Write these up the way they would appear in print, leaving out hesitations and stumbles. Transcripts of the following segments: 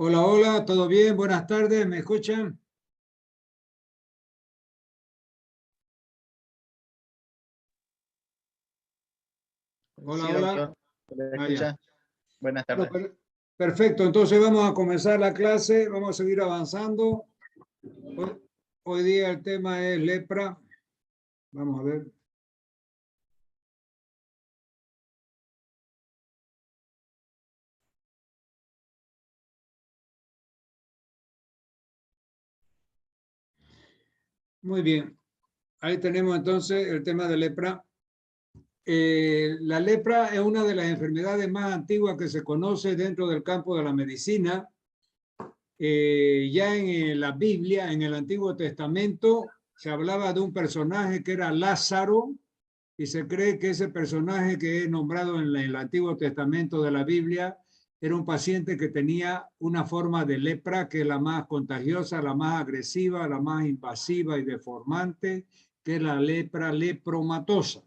Hola, hola, ¿todo bien? Buenas tardes, ¿me escuchan? Hola, Sí, hola. doctor. ¿Me Ya. escucha? Buenas Bueno, tardes. perfecto, entonces vamos a comenzar la clase, vamos a seguir avanzando. Hoy, hoy día el tema es lepra. Vamos a ver. Muy bien, ahí tenemos entonces el tema de lepra. La lepra es una de las enfermedades más antiguas que se conoce dentro del campo de la medicina. Ya en la Biblia, en el Antiguo Testamento, se hablaba de un personaje que era Lázaro, y se cree que ese personaje que es nombrado en el Antiguo Testamento de la Biblia era un paciente que tenía una forma de lepra que es la más contagiosa, la más agresiva, la más invasiva y deformante, que es la lepra lepromatosa.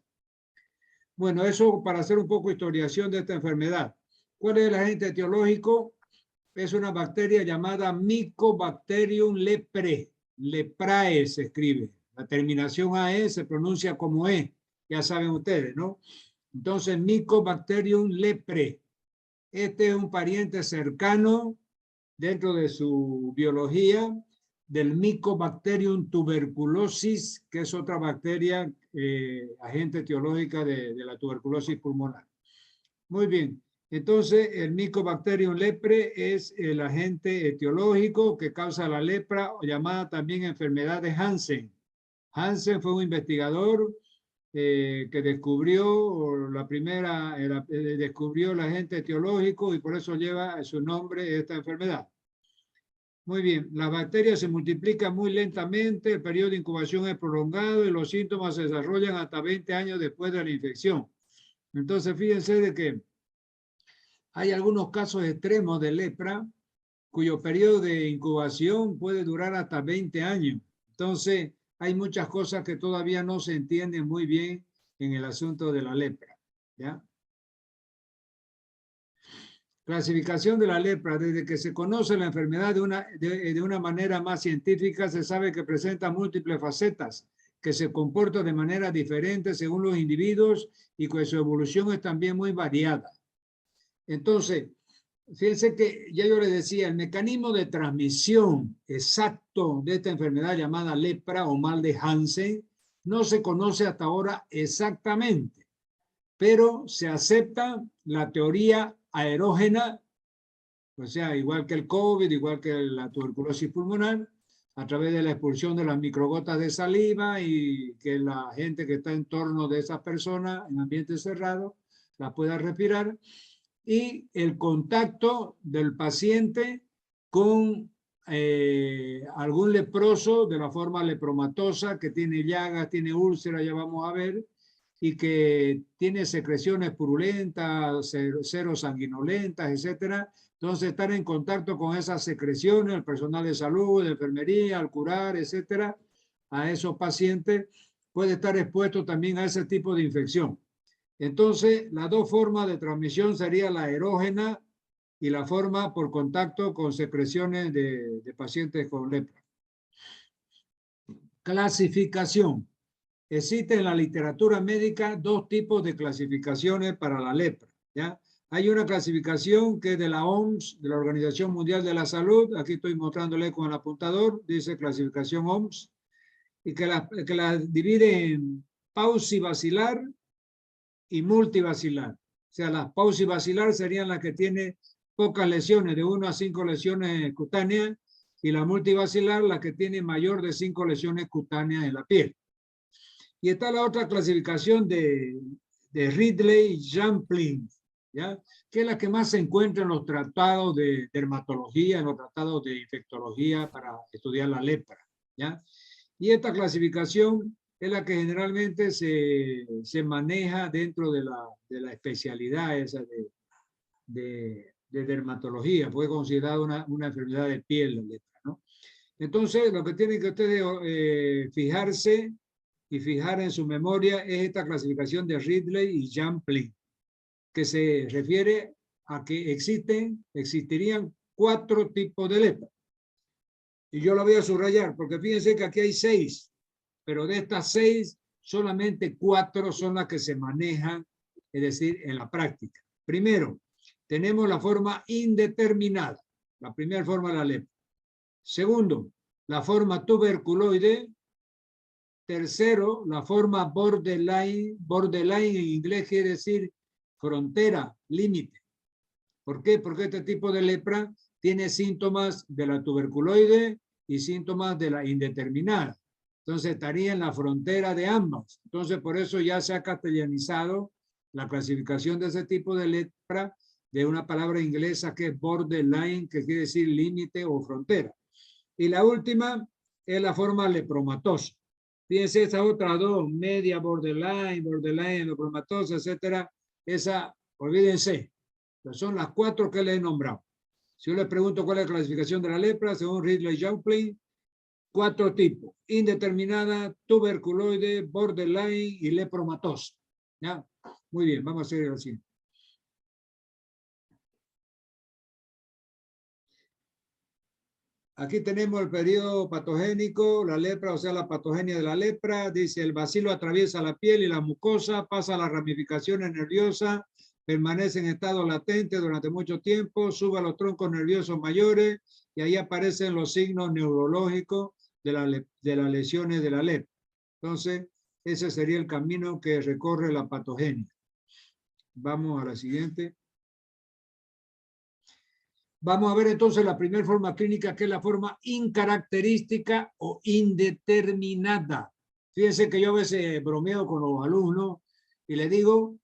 Bueno, eso para hacer un poco historiación de esta enfermedad. ¿Cuál es el agente etiológico? Es una bacteria llamada Mycobacterium leprae. Leprae se escribe. La terminación AE se pronuncia como E. Ya saben ustedes, ¿no? Entonces, Mycobacterium leprae. Este es un pariente cercano dentro de su biología del Mycobacterium tuberculosis, que es otra bacteria agente etiológica de la tuberculosis pulmonar. Muy bien. Entonces, el Mycobacterium leprae es el agente etiológico que causa la lepra, llamada también enfermedad de Hansen. Hansen fue un investigador que descubrió descubrió el agente etiológico y por eso lleva su nombre esta enfermedad. Muy bien, las bacterias se multiplican muy lentamente, el periodo de incubación es prolongado y los síntomas se desarrollan hasta 20 años después de la infección. Entonces, fíjense de que hay algunos casos extremos de lepra cuyo periodo de incubación puede durar hasta 20 años. Entonces, hay muchas cosas que todavía no se entienden muy bien en el asunto de la lepra. ¿Ya? Clasificación de la lepra. Desde que se conoce la enfermedad de una manera más científica, se sabe que presenta múltiples facetas, que se comportan de manera diferente según los individuos y que su evolución es también muy variada. Entonces, fíjense que ya yo les decía, el mecanismo de transmisión exacto de esta enfermedad llamada lepra o mal de Hansen no se conoce hasta ahora exactamente, pero se acepta la teoría aerógena, o sea, igual que el COVID, igual que la tuberculosis pulmonar, a través de la expulsión de las microgotas de saliva y que la gente que está en torno de esas personas en ambiente cerrado las pueda respirar, y el contacto del paciente con algún leproso de la forma lepromatosa que tiene llagas, tiene úlceras, ya vamos a ver, y que tiene secreciones purulentas, seros sanguinolentas, etcétera. Entonces, estar en contacto con esas secreciones, el personal de salud, de enfermería, al curar, etcétera, a esos pacientes, puede estar expuesto también a ese tipo de infección. Entonces, las dos formas de transmisión serían la aerógena y la forma por contacto con secreciones de pacientes con lepra. Clasificación. Existe en la literatura médica dos tipos de clasificaciones para la lepra. ¿Ya? Hay una clasificación que es de la OMS, de la Organización Mundial de la Salud. Aquí estoy mostrándole con el apuntador, dice clasificación OMS, y que la divide en paucibacilar y multivacilar. O sea, las paucivacilar serían las que tienen pocas lesiones, de 1 a 5 lesiones cutáneas, y la multivacilar la que tiene mayor de 5 lesiones cutáneas en la piel. Y está la otra clasificación de Ridley-Jampling, ¿ya? Que es la que más se encuentra en los tratados de dermatología, en los tratados de infectología para estudiar la lepra, ¿ya? Y esta clasificación es la que generalmente se maneja dentro de la especialidad esa de dermatología, fue considerada una enfermedad de piel la lepra, ¿no? Entonces, lo que tienen que ustedes fijarse y fijar en su memoria es esta clasificación de Ridley y Jampling, que se refiere a que existirían 4 tipos de lepra. Y yo lo voy a subrayar, porque fíjense que aquí hay 6, pero de estas 6, solamente 4 son las que se manejan, es decir, en la práctica. Primero, tenemos la forma indeterminada, la primera forma de la lepra. Segundo, la forma tuberculoide. Tercero, la forma borderline. Borderline en inglés quiere decir frontera, límite. ¿Por qué? Porque este tipo de lepra tiene síntomas de la tuberculoide y síntomas de la indeterminada. Entonces estaría en la frontera de ambas. Entonces por eso ya se ha castellanizado la clasificación de ese tipo de lepra de una palabra inglesa que es borderline, que quiere decir límite o frontera. Y la última es la forma lepromatosa. Fíjense estas otras dos, media borderline, lepromatosa, etcétera. Esa, olvídense, son las 4 que les he nombrado. Si yo les pregunto cuál es la clasificación de la lepra, según Ridley Joplin, 4 tipos: indeterminada, tuberculoide, borderline y lepromatosa. ¿Ya? Muy bien, vamos a seguir así. Aquí tenemos el periodo patogénico, la lepra, o sea, la patogenia de la lepra. Dice, el bacilo atraviesa la piel y la mucosa, pasa a las ramificaciones nerviosas, permanece en estado latente durante mucho tiempo, sube a los troncos nerviosos mayores y ahí aparecen los signos neurológicos de las lesiones de la lepra. Entonces, ese sería el camino que recorre la patogenia. Vamos a la siguiente. Vamos a ver entonces la primera forma clínica, que es la forma incaracterística o indeterminada. Fíjense que yo a veces bromeo con los alumnos y les digo,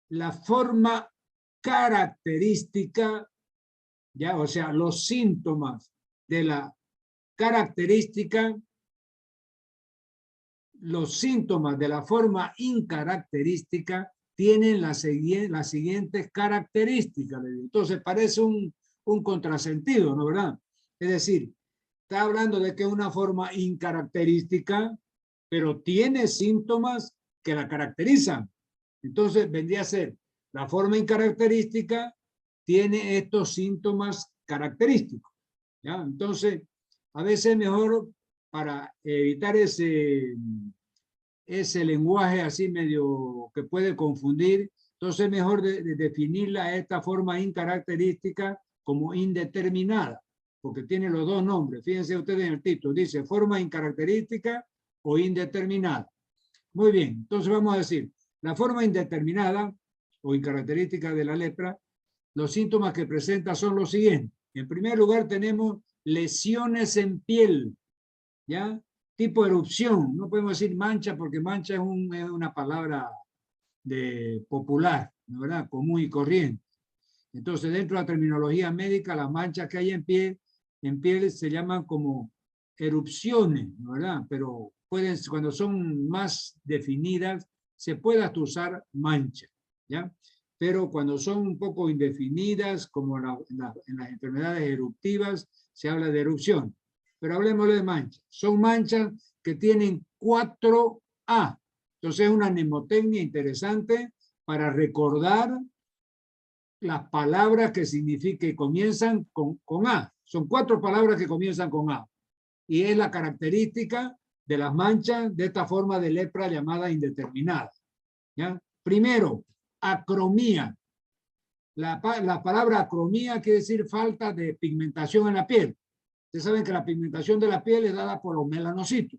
la forma característica, ya, o sea, los síntomas de la característica, los síntomas de la forma incaracterística tienen las siguientes características. Entonces parece un contrasentido, ¿no, verdad? Es decir, está hablando de que es una forma incaracterística, pero tiene síntomas que la caracterizan. Entonces vendría a ser, la forma incaracterística tiene estos síntomas característicos, ¿ya? Entonces, a veces es mejor, para evitar ese lenguaje así medio que puede confundir, entonces es mejor definirla a esta forma incaracterística como indeterminada, porque tiene los dos nombres. Fíjense ustedes en el título, dice forma incaracterística o indeterminada. Muy bien, entonces vamos a decir, la forma indeterminada o incaracterística de la lepra, los síntomas que presenta son los siguientes. En primer lugar tenemos lesiones en piel, ¿ya? Tipo erupción, no podemos decir mancha porque mancha es una palabra popular, ¿no, verdad? Común y corriente. Entonces, dentro de la terminología médica, las manchas que hay en piel se llaman como erupciones, ¿no, verdad? Pero cuando son más definidas, se puede hasta usar mancha, ¿ya? Pero cuando son un poco indefinidas, como en las enfermedades eruptivas, se habla de erupción. Pero hablemos de manchas. Son manchas que tienen 4A. Entonces es una mnemotecnia interesante para recordar las palabras que comienzan con A. Son 4 palabras que comienzan con A. Y es la característica de las manchas de esta forma de lepra llamada indeterminada, ¿ya? Primero, acromía. La palabra acromía quiere decir falta de pigmentación en la piel. Ustedes saben que la pigmentación de la piel es dada por los melanocitos.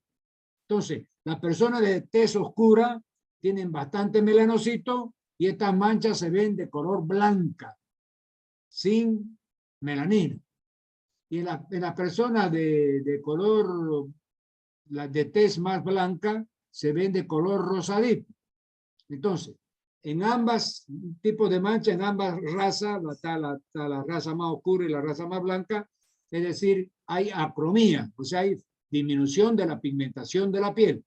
Entonces, las personas de tez oscura tienen bastante melanocitos y estas manchas se ven de color blanca, sin melanina. Y en las personas de color, de tez más blanca, se ven de color rosadito. Entonces, en ambas tipos de manchas, en ambas razas, está la raza más oscura y la raza más blanca, es decir, hay acromía, o sea, hay disminución de la pigmentación de la piel.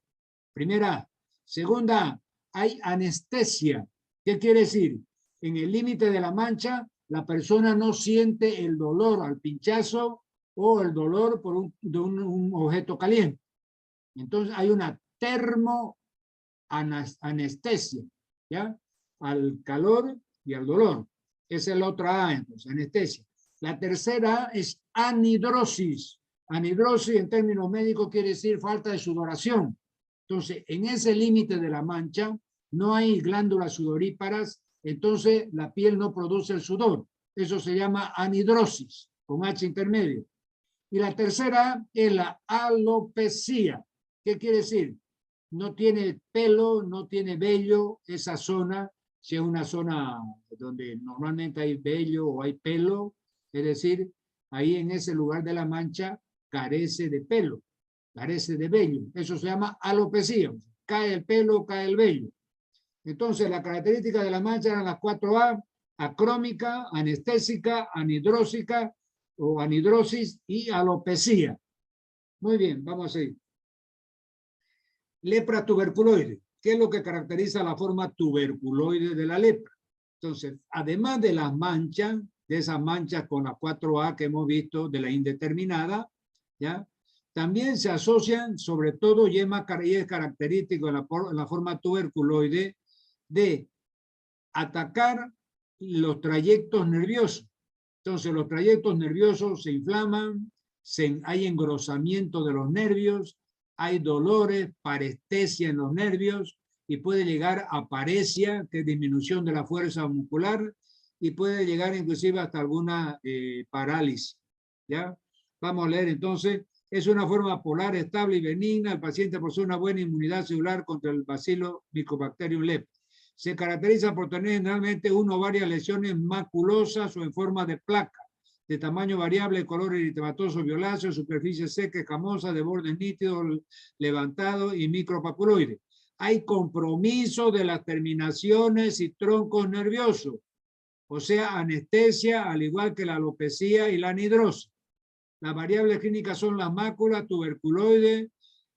Primera. Segunda, hay anestesia. ¿Qué quiere decir? En el límite de la mancha, la persona no siente el dolor al pinchazo o el dolor de un objeto caliente. Entonces hay una termoanestesia, ¿ya? Al calor y al dolor. Esa es la otra A, entonces, anestesia. La tercera es anhidrosis. Anhidrosis en términos médicos quiere decir falta de sudoración. Entonces, en ese límite de la mancha no hay glándulas sudoríparas, entonces la piel no produce el sudor. Eso se llama anhidrosis, con H intermedio. Y la tercera es la alopecia. ¿Qué quiere decir? No tiene pelo, no tiene vello esa zona. Si es una zona donde normalmente hay vello o hay pelo, es decir, ahí en ese lugar de la mancha carece de pelo, carece de vello. Eso se llama alopecia. Cae el pelo, cae el vello. Entonces, la característica de la mancha eran las 4A: acrómica, anestésica, anhidrósica o anhidrosis y alopecia. Muy bien, vamos a ir. Lepra tuberculoide. ¿Qué es lo que caracteriza la forma tuberculoide de la lepra? Entonces, además de las manchas, de esas manchas con las 4A que hemos visto de la indeterminada, ¿ya? También se asocian, sobre todo, y es característico en la forma tuberculoide, de atacar los trayectos nerviosos. Entonces, los trayectos nerviosos se inflaman, hay engrosamiento de los nervios, hay dolores, parestesia en los nervios y puede llegar a paresia, que es disminución de la fuerza muscular, y puede llegar inclusive hasta alguna parálisis. ¿Ya? Vamos a leer entonces. Es una forma polar, estable y benigna. El paciente posee una buena inmunidad celular contra el bacilo Mycobacterium leprae. Se caracteriza por tener generalmente una o varias lesiones maculosas o en forma de placa, de tamaño variable, color eritematoso violáceo, superficie seca, escamosa, de bordes nítidos, levantados y micropapuloide. Hay compromiso de las terminaciones y troncos nerviosos, o sea, anestesia, al igual que la alopecia y la anhidrosis. Las variables clínicas son las máculas, tuberculoide,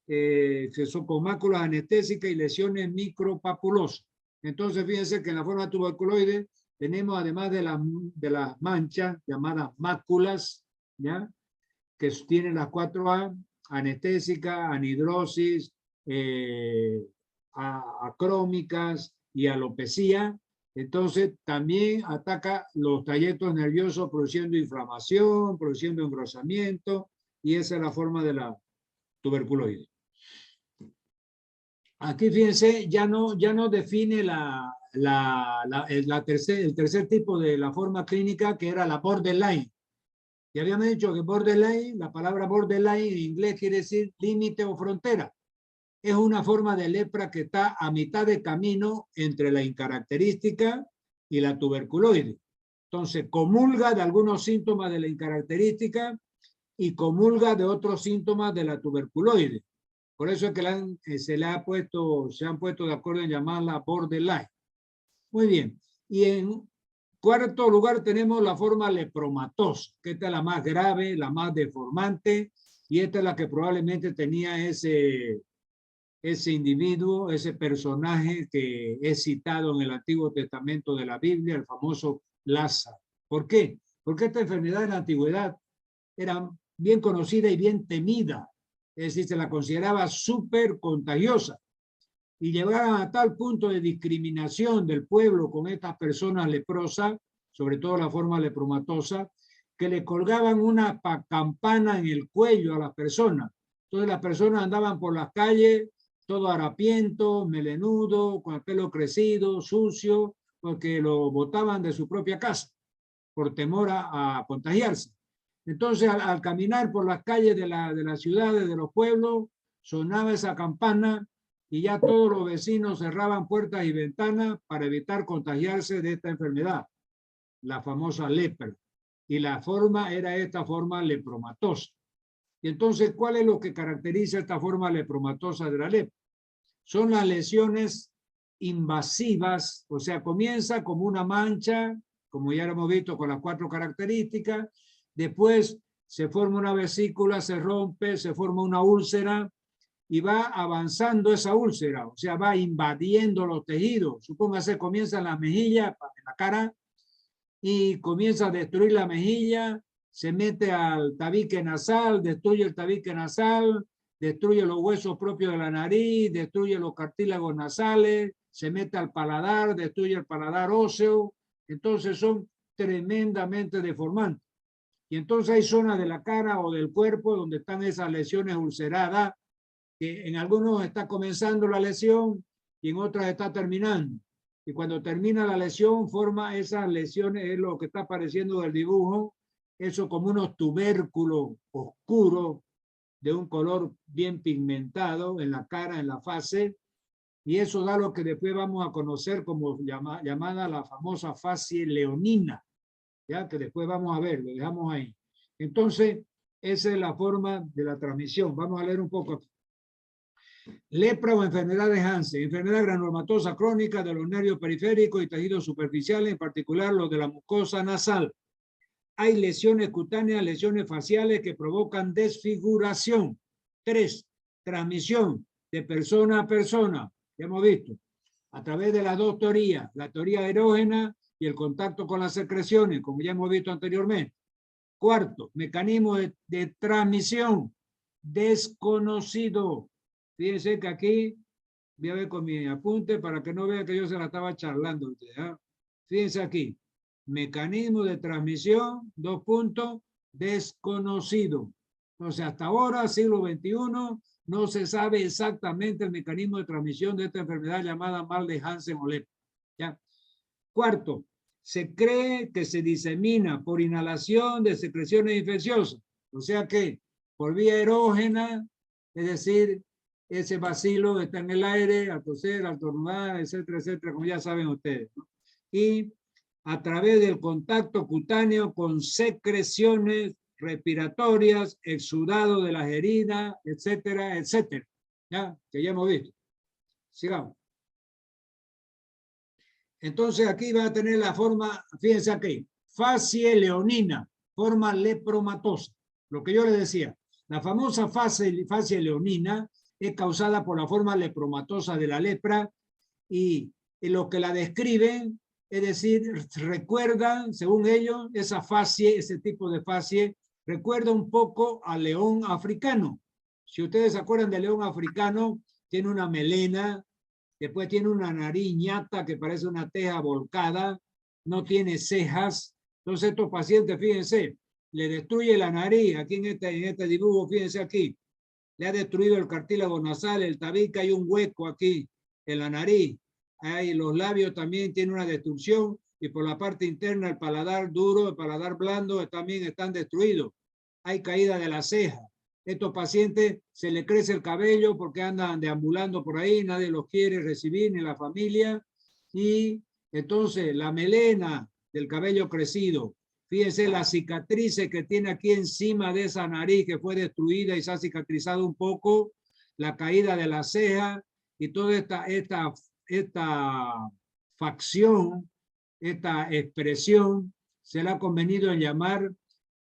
que son con máculas anestésicas y lesiones micropapulosas. Entonces, fíjense que en la forma tuberculoide tenemos, además de las manchas llamadas máculas, ¿ya? Que tienen las 4A: anestésica, anhidrosis, acrómicas y alopecia. Entonces, también ataca los trayectos nerviosos produciendo inflamación, produciendo engrosamiento, y esa es la forma de la tuberculoide. Aquí, fíjense, ya no define el tercer tipo de la forma clínica, que era la borderline. Y habíamos dicho que borderline, la palabra borderline en inglés quiere decir límite o frontera. Es una forma de lepra que está a mitad de camino entre la incaracterística y la tuberculoide. Entonces, comulga de algunos síntomas de la incaracterística y comulga de otros síntomas de la tuberculoide. Por eso es que se han puesto de acuerdo en llamarla borderline. Muy bien. Y en cuarto lugar tenemos la forma lepromatosa, que esta es la más grave, la más deformante, y esta es la que probablemente tenía ese individuo, ese personaje que es citado en el Antiguo Testamento de la Biblia, el famoso Lázaro. ¿Por qué? Porque esta enfermedad en la antigüedad era bien conocida y bien temida. Es decir, se la consideraba súper contagiosa y llegaban a tal punto de discriminación del pueblo con estas personas leprosas, sobre todo la forma lepromatosa, que le colgaban una campana en el cuello a las personas. Entonces las personas andaban por las calles todo harapiento, melenudo, con el pelo crecido, sucio, porque lo botaban de su propia casa por temor a contagiarse. Entonces, al caminar por las calles de las ciudades, de los pueblos, sonaba esa campana y ya todos los vecinos cerraban puertas y ventanas para evitar contagiarse de esta enfermedad, la famosa lepra. Y la forma era esta forma lepromatosa. Y entonces, ¿cuál es lo que caracteriza esta forma lepromatosa de la lepra? Son las lesiones invasivas, o sea, comienza como una mancha, como ya lo hemos visto con las 4 características. Después se forma una vesícula, se rompe, se forma una úlcera y va avanzando esa úlcera, o sea, va invadiendo los tejidos. Supóngase, comienza en la mejilla, en la cara, y comienza a destruir la mejilla, se mete al tabique nasal, destruye el tabique nasal, destruye los huesos propios de la nariz, destruye los cartílagos nasales, se mete al paladar, destruye el paladar óseo. Entonces son tremendamente deformantes. Y entonces hay zonas de la cara o del cuerpo donde están esas lesiones ulceradas, que en algunos está comenzando la lesión y en otras está terminando. Y cuando termina la lesión, forma esas lesiones, es lo que está apareciendo del dibujo, eso como unos tubérculos oscuros de un color bien pigmentado en la cara, en la fase, y eso da lo que después vamos a conocer como llamada la famosa fascie leonina, ya que después vamos a ver, lo dejamos ahí. Entonces, esa es la forma de la transmisión. Vamos a leer un poco aquí. Lepra o enfermedad de Hansen, enfermedad granulomatosa crónica de los nervios periféricos y tejidos superficiales, en particular los de la mucosa nasal. Hay lesiones cutáneas, lesiones faciales que provocan desfiguración. 3. Transmisión de persona a persona. Ya hemos visto. A través de las dos teorías, la teoría erógena y el contacto con las secreciones, como ya hemos visto anteriormente. 4. Mecanismo de transmisión desconocido. Fíjense que aquí, voy a ver con mi apunte para que no vea que yo se la estaba charlando. ¿Ya? Fíjense aquí. Mecanismo de transmisión, 2 puntos, desconocido. Entonces, hasta ahora, siglo XXI, no se sabe exactamente el mecanismo de transmisión de esta enfermedad llamada mal de Hansen o lepra. ¿Ya? 4. Se cree que se disemina por inhalación de secreciones infecciosas. O sea que por vía erógena, es decir, ese bacilo está en el aire, al toser, al estornudar, etcétera, etcétera, como ya saben ustedes, ¿no? Y a través del contacto cutáneo con secreciones respiratorias, exudado de las heridas, etcétera, etcétera. ¿Ya? Que ya hemos visto. Sigamos. Entonces aquí va a tener la forma, fíjense aquí, fascie leonina, forma lepromatosa. Lo que yo les decía, la famosa fascie leonina es causada por la forma lepromatosa de la lepra y lo que la describen, es decir, recuerdan, según ellos, esa fascie, ese tipo de fascie, recuerda un poco al león africano. Si ustedes se acuerdan del león africano, tiene una melena, después tiene una nariz ñata que parece una teja volcada, no tiene cejas. Entonces estos pacientes, fíjense, le destruye la nariz, aquí en este dibujo, fíjense aquí, le ha destruido el cartílago nasal, el tabique, hay un hueco aquí en la nariz, hay, los labios también tienen una destrucción y por la parte interna el paladar duro, el paladar blando también están destruidos. Hay caída de la ceja. Estos pacientes se les crece el cabello porque andan deambulando por ahí, nadie los quiere recibir, ni la familia. Y entonces la melena del cabello crecido, fíjense las cicatrices que tiene aquí encima de esa nariz que fue destruida y se ha cicatrizado un poco, la caída de la ceja y toda esta facción, esta expresión, se le ha convenido en llamar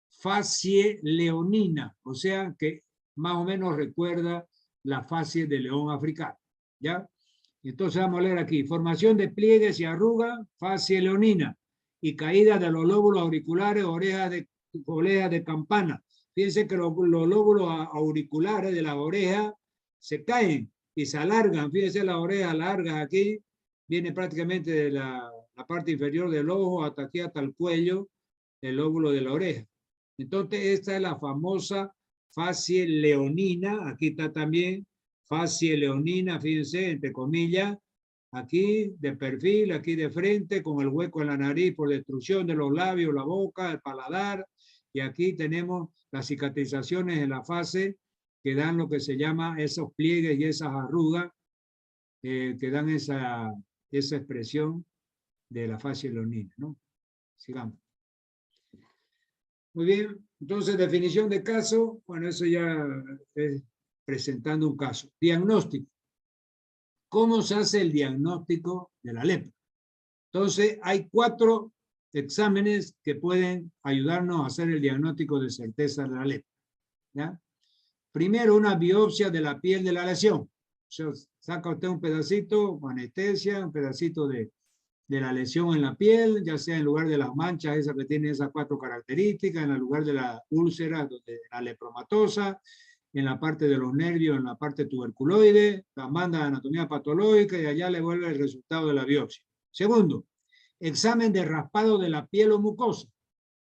fascie leonina, o sea que más o menos recuerda la fascie de león africano, ¿ya? Entonces vamos a leer aquí, formación de pliegues y arrugas, fascie leonina, y caída de los lóbulos auriculares, orejas de campana. Fíjense que los lóbulos auriculares de la oreja se caen y se alargan, fíjense las orejas largas aquí, viene prácticamente de la parte inferior del ojo hasta aquí, hasta el cuello, el lóbulo de la oreja. Entonces, esta es la famosa fascie leonina. Aquí está también fascie leonina, fíjense, entre comillas, aquí de perfil, aquí de frente, con el hueco en la nariz por destrucción de los labios, la boca, el paladar. Y aquí tenemos las cicatrizaciones en la fase que dan lo que se llama esos pliegues y esas arrugas que dan esa expresión de la fascie leonina, ¿no? Sigamos. Muy bien, entonces definición de caso, bueno, eso ya es presentando un caso. Diagnóstico. ¿Cómo se hace el diagnóstico de la lepra? Entonces, hay 4 exámenes que pueden ayudarnos a hacer el diagnóstico de certeza de la lepra. ¿Ya? Primero, una biopsia de la piel de la lesión. O sea, saca usted un pedacito, anestesia, un pedacito de la lesión en la piel, ya sea en lugar de las manchas esas que tienen esas 4 características, en el lugar de la úlcera, donde la lepromatosa, en la parte de los nervios, en la parte tuberculoide, la manda de anatomía patológica y allá le vuelve el resultado de la biopsia. Segundo, examen de raspado de la piel o mucosa.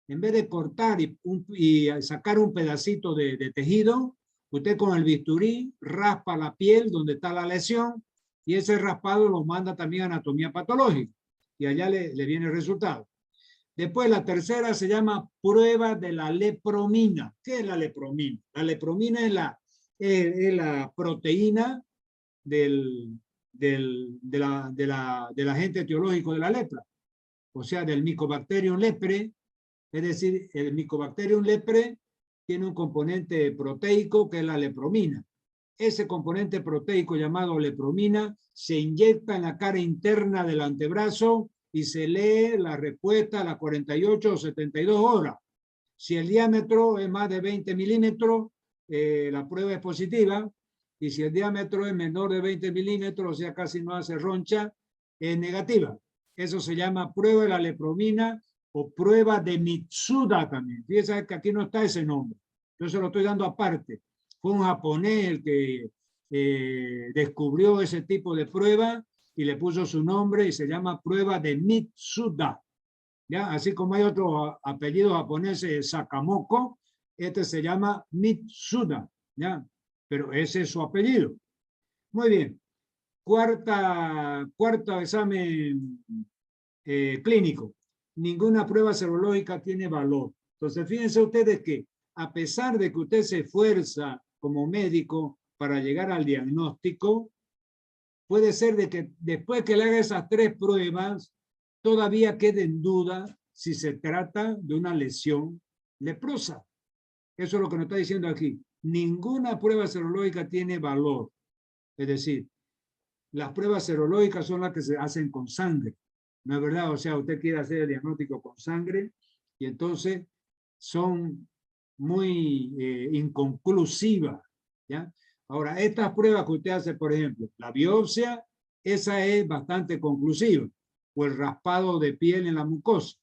En vez de cortar y sacar un pedacito de tejido, usted con el bisturí raspa la piel donde está la lesión y ese raspado lo manda también a anatomía patológica y allá le viene el resultado. Después la tercera se llama prueba de la lepromina. ¿Qué es la lepromina? La lepromina es la proteína del agente etiológico de la lepra, o sea, del Mycobacterium lepre. Es decir, el Mycobacterium lepre tiene un componente proteico que es la lepromina. Ese componente proteico llamado lepromina se inyecta en la cara interna del antebrazo y se lee la respuesta a las 48 o 72 horas. Si el diámetro es más de 20 milímetros, la prueba es positiva. Y si el diámetro es menor de 20 milímetros, o sea, casi no hace roncha, es negativa. Eso se llama prueba de la lepromina o prueba de Mitsuda también. Fíjense que aquí no está ese nombre. Yo se lo estoy dando aparte. Fue un japonés el que descubrió ese tipo de prueba y le puso su nombre y se llama prueba de Mitsuda. ¿Ya? Así como hay otro apellido japonés, Sakamoko, este se llama Mitsuda, ¿ya? Pero ese es su apellido. Muy bien. Cuarto examen clínico. Ninguna prueba serológica tiene valor. Entonces, fíjense ustedes que a pesar de que usted se esfuerza como médico para llegar al diagnóstico, puede ser de que después que le haga esas 3 pruebas, todavía quede en duda si se trata de una lesión leprosa. Eso es lo que nos está diciendo aquí. Ninguna prueba serológica tiene valor. Es decir, las pruebas serológicas son las que se hacen con sangre. ¿No es verdad? O sea, usted quiere hacer el diagnóstico con sangre y entonces son muy inconclusivas, ¿ya? Ahora, estas pruebas que usted hace, por ejemplo, la biopsia, esa es bastante conclusiva, o el raspado de piel en la mucosa,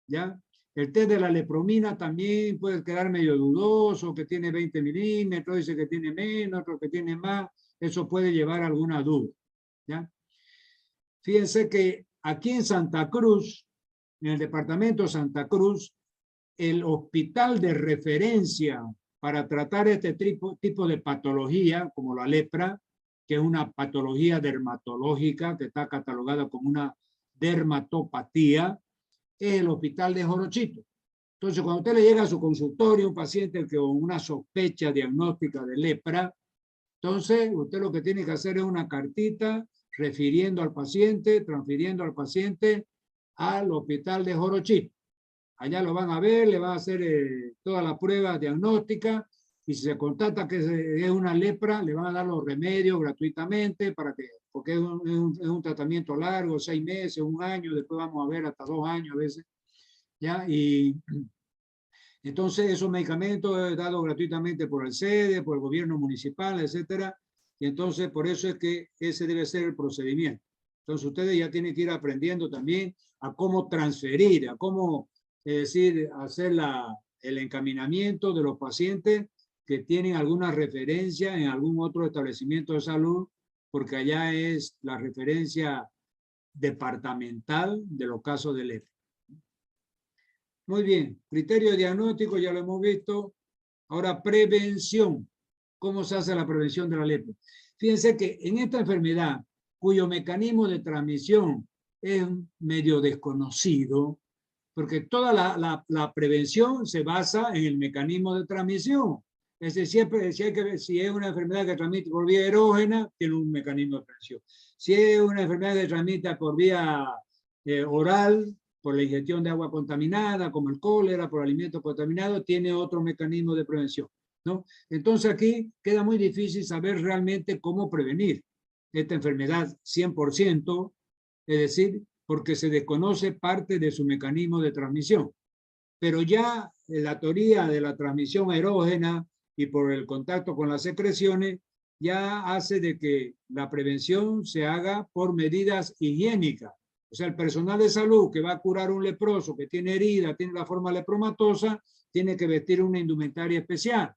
¿ya? El test de la lepromina también puede quedar medio dudoso, que tiene 20 milímetros, dice que tiene menos, otro que tiene más, eso puede llevar a alguna duda, ¿ya? Fíjense que aquí en Santa Cruz, en el departamento de Santa Cruz, el hospital de referencia para tratar este tipo de patología, como la lepra, que es una patología dermatológica que está catalogada como una dermatopatía, es el hospital de Jorochito. Entonces, cuando usted le llega a su consultorio un paciente con una sospecha diagnóstica de lepra, entonces usted lo que tiene que hacer es una cartita refiriendo al paciente, transfiriendo al paciente al hospital de Jorochito. Allá lo van a ver, le van a hacer toda la prueba diagnóstica y si se constata que es una lepra, le van a dar los remedios gratuitamente porque es un tratamiento largo, 6 meses, 1 año, después vamos a ver hasta 2 años a veces. ¿Ya? Y entonces esos medicamentos dados gratuitamente por el SEDE, por el gobierno municipal, etcétera. Y entonces por eso es que ese debe ser el procedimiento. Entonces ustedes ya tienen que ir aprendiendo también a cómo transferir, a cómo, es decir, hacer el encaminamiento de los pacientes que tienen alguna referencia en algún otro establecimiento de salud, porque allá es la referencia departamental de los casos de lepra. Muy bien, criterio diagnóstico ya lo hemos visto. Ahora, prevención. ¿Cómo se hace la prevención de la lepra? Fíjense que en esta enfermedad, cuyo mecanismo de transmisión es medio desconocido, porque toda la prevención se basa en el mecanismo de transmisión. Es decir, siempre si es una enfermedad que transmite por vía erógena, tiene un mecanismo de prevención. Si es una enfermedad que transmite por vía oral, por la ingestión de agua contaminada, como el cólera, por alimentos contaminados, tiene otro mecanismo de prevención, ¿no? Entonces aquí queda muy difícil saber realmente cómo prevenir esta enfermedad 100%, es decir, porque se desconoce parte de su mecanismo de transmisión. Pero ya la teoría de la transmisión erógena y por el contacto con las secreciones ya hace de que la prevención se haga por medidas higiénicas. O sea, el personal de salud que va a curar un leproso que tiene herida, tiene la forma lepromatosa, tiene que vestir una indumentaria especial.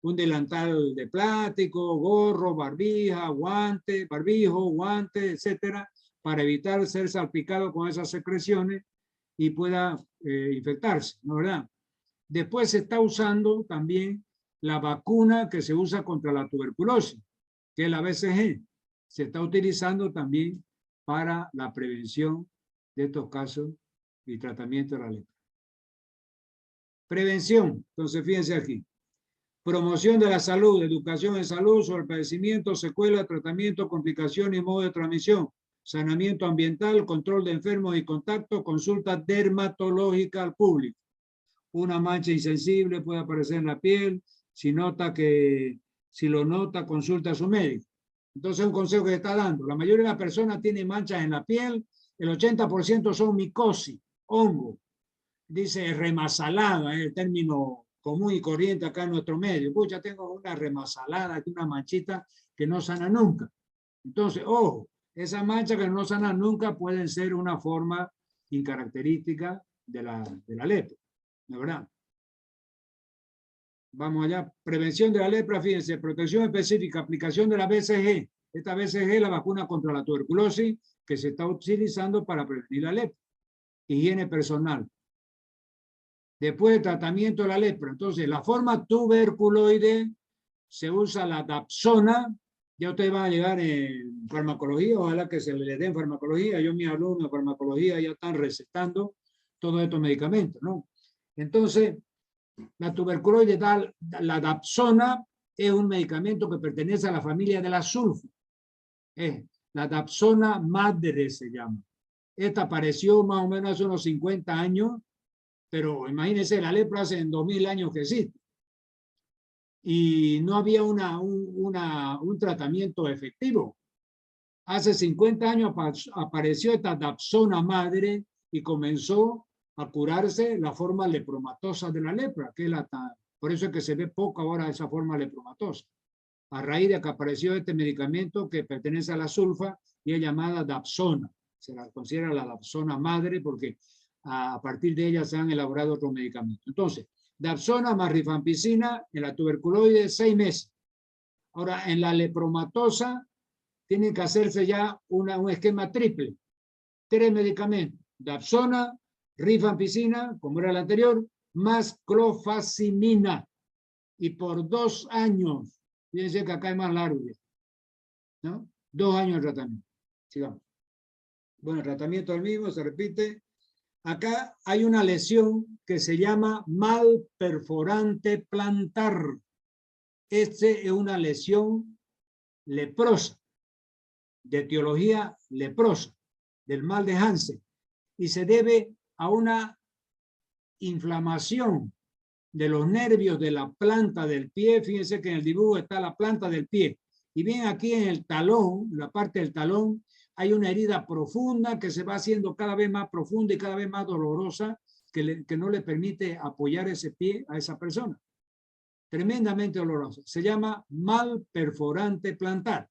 Un delantal de plástico, gorro, barbija, guante, barbijo, guante, etcétera, para evitar ser salpicado con esas secreciones y pueda infectarse, ¿no es verdad? Después se está usando también la vacuna que se usa contra la tuberculosis, que es la BCG. Se está utilizando también para la prevención de estos casos y tratamiento de la lepra. Prevención, entonces fíjense aquí. Promoción de la salud, educación en salud sobre padecimiento, secuela, tratamiento, complicaciones y modo de transmisión, saneamiento ambiental, control de enfermos y contacto, consulta dermatológica al público. Una mancha insensible puede aparecer en la piel, si lo nota, consulta a su médico. Entonces, un consejo que está dando, la mayoría de las personas tienen manchas en la piel, el 80% son micosis, hongo. Dice remasalada, es el término común y corriente acá en nuestro medio. Pucha, tengo una remasalada, una manchita que no sana nunca. Entonces, ojo, esas manchas que no sanan nunca pueden ser una forma incaracterística de la lepra, ¿de verdad? Vamos allá. Prevención de la lepra, fíjense, protección específica, aplicación de la BCG. Esta BCG es la vacuna contra la tuberculosis que se está utilizando para prevenir la lepra. Higiene personal. Después de tratamiento de la lepra. Entonces, la forma tuberculoide se usa la Dapsona. Ya ustedes van a llegar en farmacología, ojalá que se les den farmacología. Yo, mis alumnos de farmacología ya están recetando todos estos medicamentos, ¿no? Entonces, la tuberculoide, la Dapsona es un medicamento que pertenece a la familia de la sulfa. La Dapsona madre se llama. Esta apareció más o menos hace unos 50 años, pero imagínense, la lepra hace 2000 años que existe. Y no había un tratamiento efectivo. Hace 50 años apareció esta Dapsona madre y comenzó a curarse la forma lepromatosa de la lepra, que es por eso es que se ve poco ahora esa forma lepromatosa. A raíz de que apareció este medicamento que pertenece a la sulfa y es llamada Dapsona. Se la considera la Dapsona madre porque a partir de ella se han elaborado otros medicamentos. Entonces, Dapsona más rifampicina en la tuberculoide 6 meses. Ahora, en la lepromatosa tienen que hacerse ya un esquema triple. 3 medicamentos. Dapsona, rifampicina, como era el anterior, más clofazimina. Y por 2 años. Fíjense que acá es más largo, ¿no? 2 años de tratamiento. Sigamos. Bueno, el tratamiento es el mismo, se repite. Acá hay una lesión que se llama mal perforante plantar. Este es una lesión leprosa, de etiología leprosa, del mal de Hansen, y se debe a una inflamación de los nervios de la planta del pie. Fíjense que en el dibujo está la planta del pie. Y bien aquí en el talón, la parte del talón, hay una herida profunda que se va haciendo cada vez más profunda y cada vez más dolorosa que no le permite apoyar ese pie a esa persona. Tremendamente dolorosa. Se llama mal perforante plantar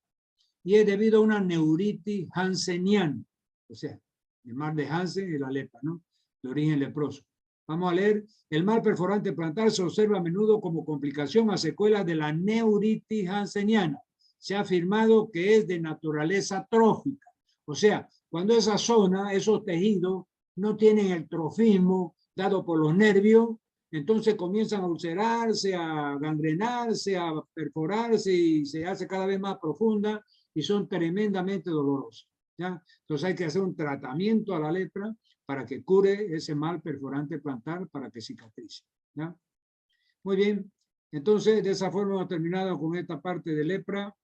y es debido a una neuritis hanseniana. O sea, el mal de Hansen y la lepra, ¿no? De origen leproso. Vamos a leer. El mal perforante plantar se observa a menudo como complicación a secuelas de la neuritis hanseniana. Se ha afirmado que es de naturaleza trófica. O sea, cuando esa zona, esos tejidos, no tienen el trofismo dado por los nervios, entonces comienzan a ulcerarse, a gangrenarse, a perforarse y se hace cada vez más profunda y son tremendamente dolorosas, ¿ya? Entonces hay que hacer un tratamiento a la lepra para que cure ese mal perforante plantar, para que cicatrice, ¿ya? Muy bien, entonces de esa forma hemos terminado con esta parte de lepra.